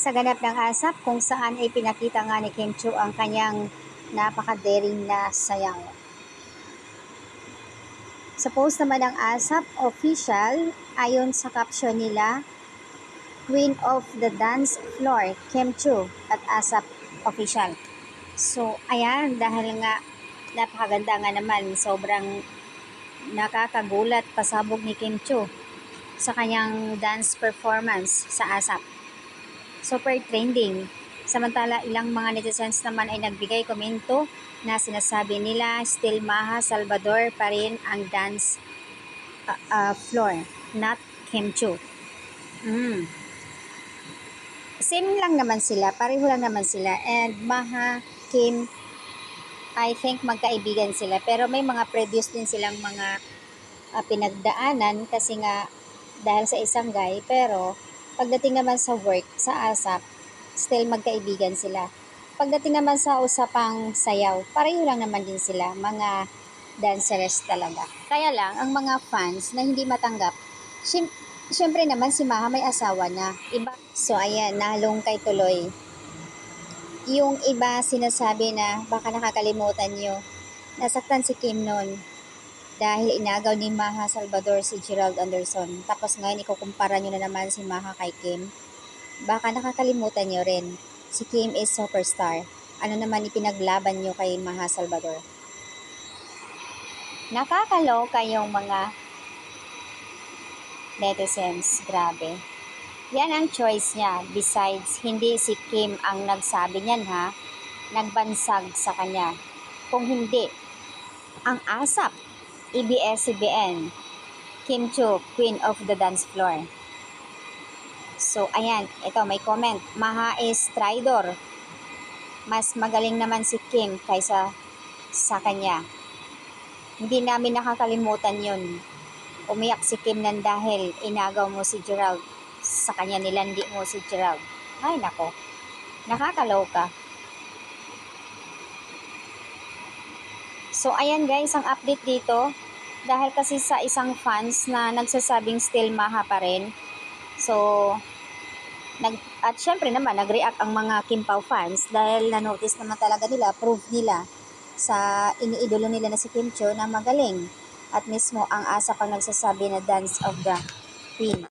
sa ganap ng ASAP kung saan ay pinakita nga ni Kim Chiu ang kanyang napaka-daring na sayaw. Sa post naman ng ASAP official, ayon sa caption nila, Queen of the Dance Floor, Kim Chiu at ASAP official. So, ayan, dahil nga napakaganda nga naman, sobrang nakakagulat pasabog ni Kim Chiu sa kanyang dance performance sa ASAP. Super trending. Samantala, ilang mga netizens naman ay nagbigay komento na sinasabi nila still Maha Salvador pa rin ang dance floor, not Kim Chiu. Same lang naman sila, pareho lang naman sila, and Maha, Kim, I think magkaibigan sila, pero may mga previous din silang mga pinagdaanan kasi nga dahil sa isang guy, pero pagdating naman sa work, sa ASAP, still magkaibigan sila. Pagdating naman sa usapang sayaw, pareho lang naman din sila, mga dancers talaga. Kaya lang, ang mga fans na hindi matanggap, syempre naman si Maha may asawa na. Iba. So ayan, nalungkay tuloy. Yung iba sinasabi na baka nakakalimutan nyo, nasaktan si Kim noon dahil inagaw ni Maha Salvador si Gerald Anderson. Tapos ngayon ikukumpara nyo na naman si Maha kay Kim. Baka nakakalimutan nyo rin, si Kim is superstar. Ano naman ipinaglaban nyo kay Maha Salvador? Nakakaloka yung mga netizens, grabe. Yan ang choice niya. Besides, hindi si Kim ang nagsabi niyan ha, nagbansag sa kanya. Kung hindi, ang ASAP, ABS-CBN, Kim Chiu, Queen of the Dance Floor. So, ayan, ito may comment. Maha is traitor. Mas magaling naman si Kim kaysa sa kanya. Hindi namin nakakalimutan yun. Umiyak si Kim nan dahil inagaw mo si Gerald. Sa kanya nilandi mo si Gerald. Ay nako, nakakaloka. So ayan guys, ang update dito, dahil kasi sa isang fans na nagsasabing still Maha pa rin. So at syempre naman nag-react ang mga Kim Pao fans dahil na-notice naman talaga nila, proof nila sa iniidolo nila na si Kim Chiu na magaling. At mismo ang ASAP ang nagsasabi na dance of the Queen.